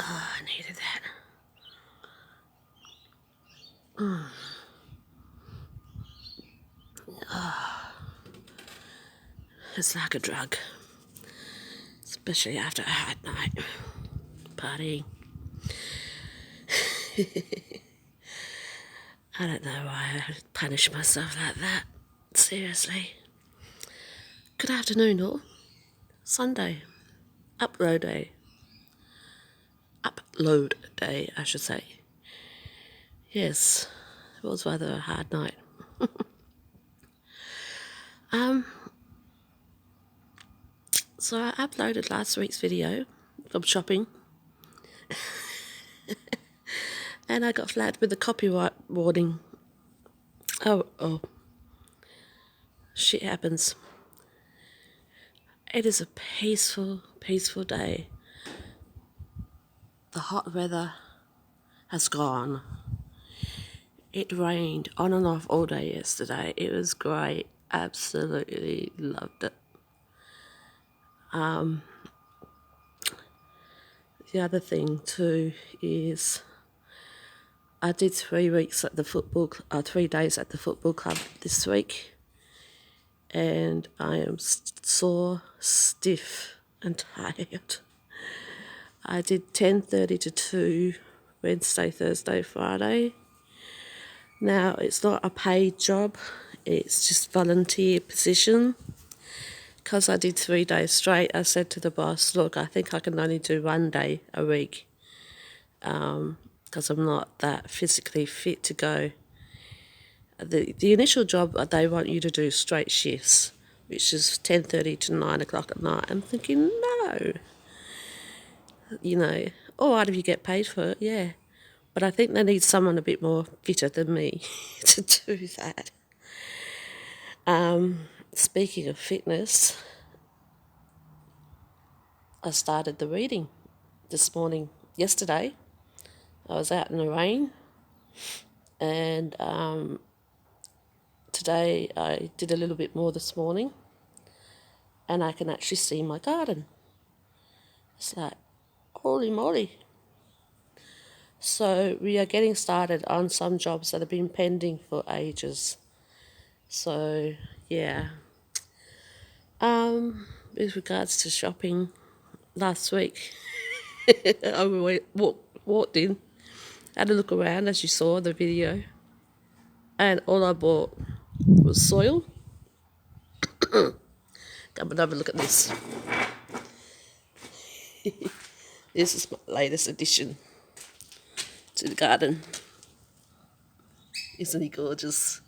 Oh, I needed that. It's like a drug, especially after a hard night partying. I don't know why I punish myself like that. Seriously. Good afternoon, all. Sunday. Upload day. Upload day, I should say. Yes, it was rather a hard night. So I uploaded last week's video from shopping, and I got flagged with a copyright warning. Oh, shit happens. It is a peaceful, peaceful day. The hot weather has gone. It rained on and off all day yesterday. It was great. Absolutely loved it. The other thing too is I did 3 weeks at the 3 days at the football club this week, and I am sore, stiff, and tired. I did 10:30 to 2 Wednesday, Thursday, Friday. Now it's not a paid job; it's just volunteer position. Because I did 3 days straight, I said to the boss, look, I think I can only do 1 day a week because I'm not that physically fit to go. The initial job, they want you to do straight shifts, which is 10:30 to 9 o'clock at night. I'm thinking, no. All right if you get paid for it, yeah. But I think they need someone a bit more fitter than me to do that. Speaking of fitness, I started the reading this morning. Yesterday, I was out in the rain, and today I did a little bit more this morning, and I can actually see my garden. It's like, holy moly. So we are getting started on some jobs that have been pending for ages. So, yeah. With regards to shopping, last week I walked in, had a look around as you saw in the video, and all I bought was soil. Come and have a look at this. This is my latest addition to the garden. Isn't he gorgeous?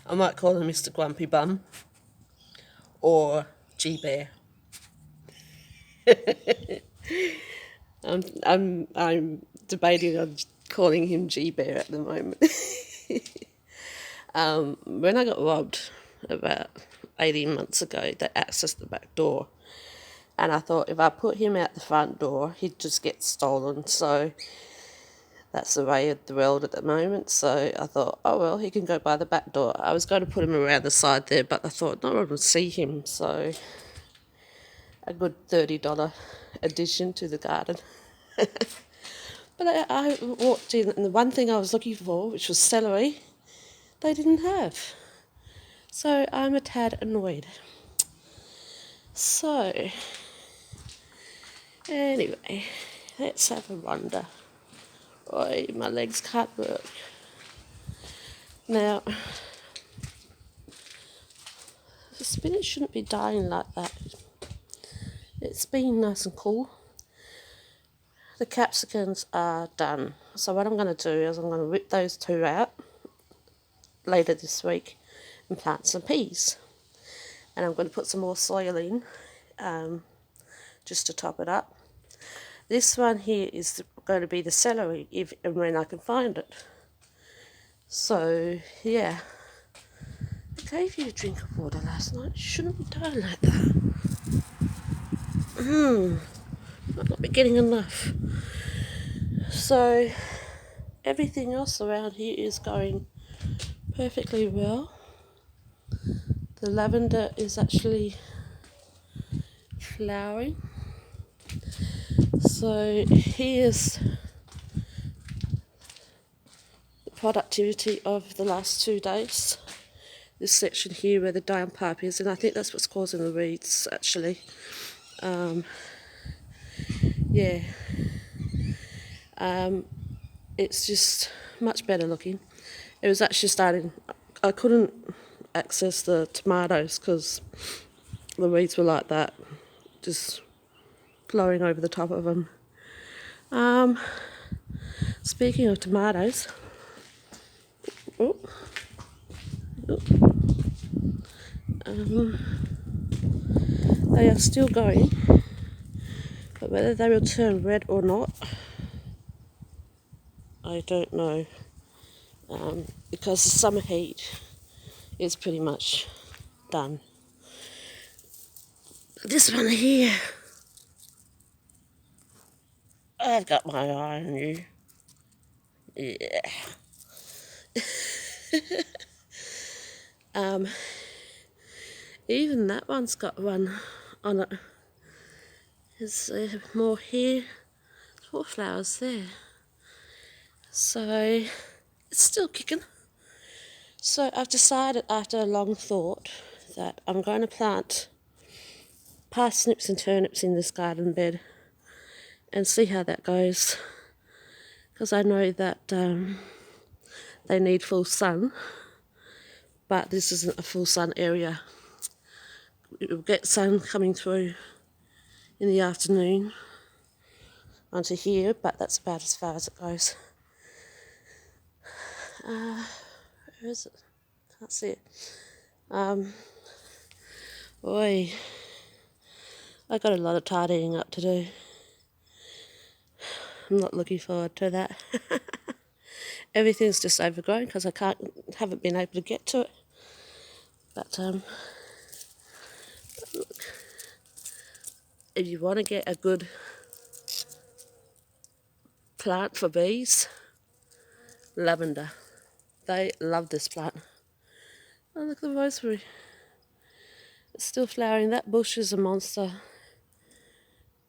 I might call him Mr. Grumpy Bum or G-Bear. I'm debating on calling him G-Bear at the moment. When I got robbed about 18 months ago, they accessed the back door. And I thought if I put him out the front door, he'd just get stolen. So that's the way of the world at the moment. So I thought, oh well, he can go by the back door. I was going to put him around the side there, but I thought no one would see him. So a good $30 addition to the garden. But I walked in, and the one thing I was looking for, which was celery, they didn't have. So I'm a tad annoyed. So, anyway, let's have a wander. Oi, my legs can't work. Now, the spinach shouldn't be dying like that. It's been nice and cool. The capsicums are done. So what I'm going to do is I'm going to rip those 2 out later this week and plant some peas. And I'm going to put some more soil in just to top it up. This one here is going to be the celery if and when I can find it. So, yeah. I gave you a drink of water last night. You shouldn't be doing like that. Might not be getting enough. So, everything else around here is going perfectly well. The lavender is actually flowering. So here's the productivity of the last 2 days. This section here where the downpipe is, and I think that's what's causing the weeds actually. Yeah, it's just much better looking. It was actually starting, I couldn't access the tomatoes because the weeds were like that, just blowing over the top of them. Speaking of tomatoes, they are still going, but whether they will turn red or not, I don't know, because the summer heat is pretty much done. This one here, I've got my eye on you. Yeah. Even that one's got one on it. There's more here. There's more flowers there. So it's still kicking. So I've decided after a long thought that I'm going to plant parsnips and turnips in this garden bed and see how that goes. Because I know that they need full sun, but this isn't a full sun area. You'll get sun coming through in the afternoon onto here, but that's about as far as it goes. Where is it? Can't see it. Boy, I got a lot of tidying up to do. I'm not looking forward to that. Everything's just overgrown because I haven't been able to get to it. But look, if you want to get a good plant for bees, lavender. They love this plant. Oh, look at the rosemary. It's still flowering. That bush is a monster.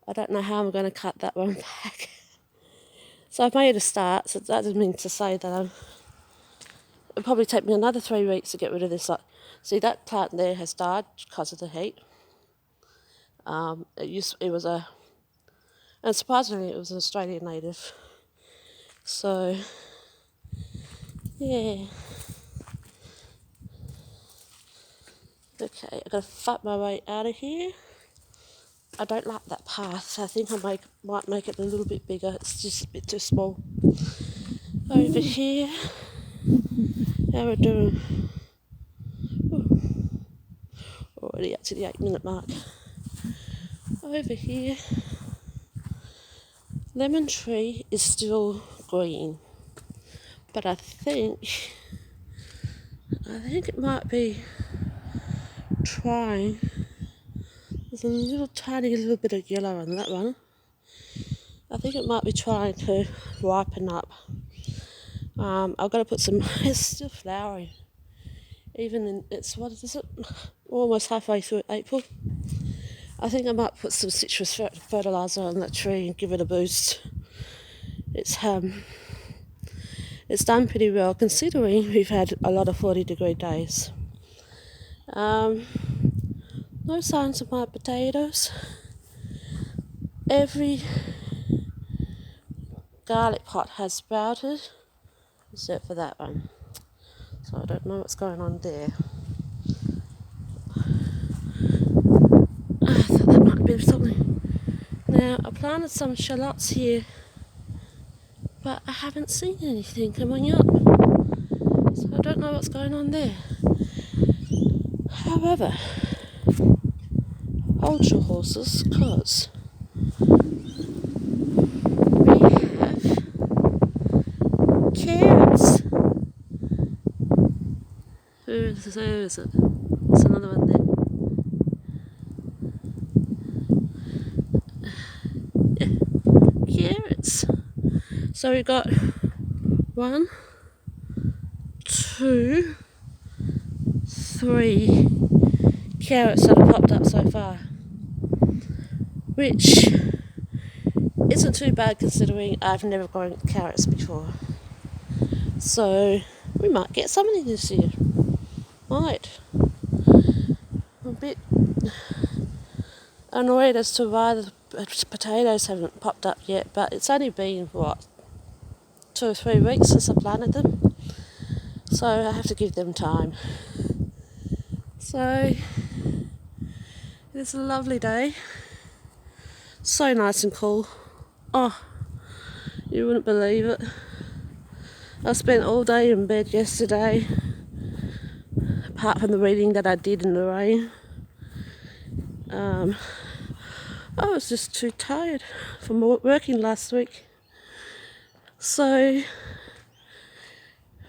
I don't know how I'm going to cut that one back. So I've made a start, so that doesn't mean to say that it'll probably take me another 3 weeks to get rid of this. See, that plant there has died because of the heat. And surprisingly it was an Australian native. So, yeah. Okay, I've got to fight my way out of here. I don't like that path. I think I might make it a little bit bigger. It's just a bit too small. Over here, how we're doing? Ooh. Already up to the 8-minute mark. Over here, lemon tree is still green, but I think it might be trying. There's a little tiny little bit of yellow on that one. I think it might be trying to ripen up. I've got to put some. It's still flowering. What is it? Almost halfway through April. I think I might put some citrus fertiliser on that tree and give it a boost. It's done pretty well considering we've had a lot of 40-degree days. No signs of my potatoes. Every garlic pot has sprouted except for that one. So I don't know what's going on there. I thought that might be something. Now, I planted some shallots here, but I haven't seen anything coming up. So I don't know what's going on there. However, hold your horses, because we have carrots. Where is it? There's another one there. Carrots. So we've got 1, 2, 3 carrots that have popped up so far, which isn't too bad considering I've never grown carrots before. So we might get something this year. Might. I'm a bit annoyed as to why the potatoes haven't popped up yet, but it's only been, 2 or 3 weeks since I planted them. So I have to give them time. So it's a lovely day. So nice and cool. Oh, you wouldn't believe it. I spent all day in bed yesterday, apart from the reading that I did in the rain. I was just too tired from working last week. So I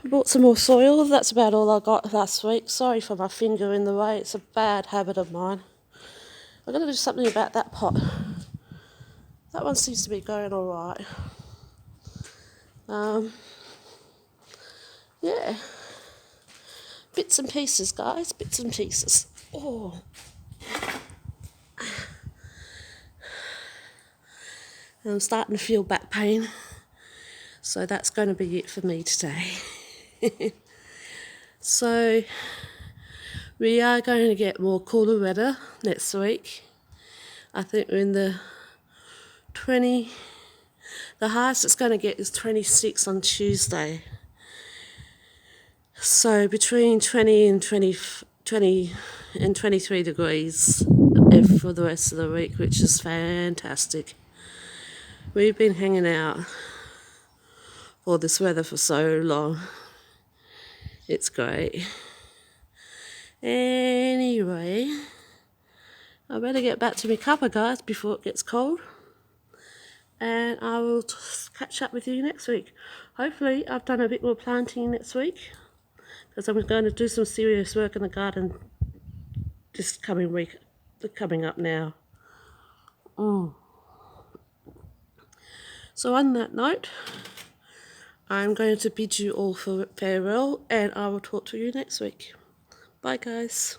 bought some more soil. That's about all I got last week. Sorry for my finger in the way. It's a bad habit of mine. I've got to do something about that pot. That one seems to be going all right. Yeah. Bits and pieces, guys. Bits and pieces. Oh. I'm starting to feel back pain. So that's going to be it for me today. So we are going to get more cooler weather next week. I think we're in the highest it's going to get is 26 on Tuesday. So between 20 and 20 and 23 degrees for the rest of the week, which is fantastic. We've been hanging out for this weather for so long. It's great. Anyway, I better get back to my cuppa, guys, before it gets cold. And I will catch up with you next week. Hopefully I've done a bit more planting next week, because I'm going to do some serious work in the garden this coming week, coming up now. So on that note, I'm going to bid you all farewell, and I will talk to you next week. Bye, guys.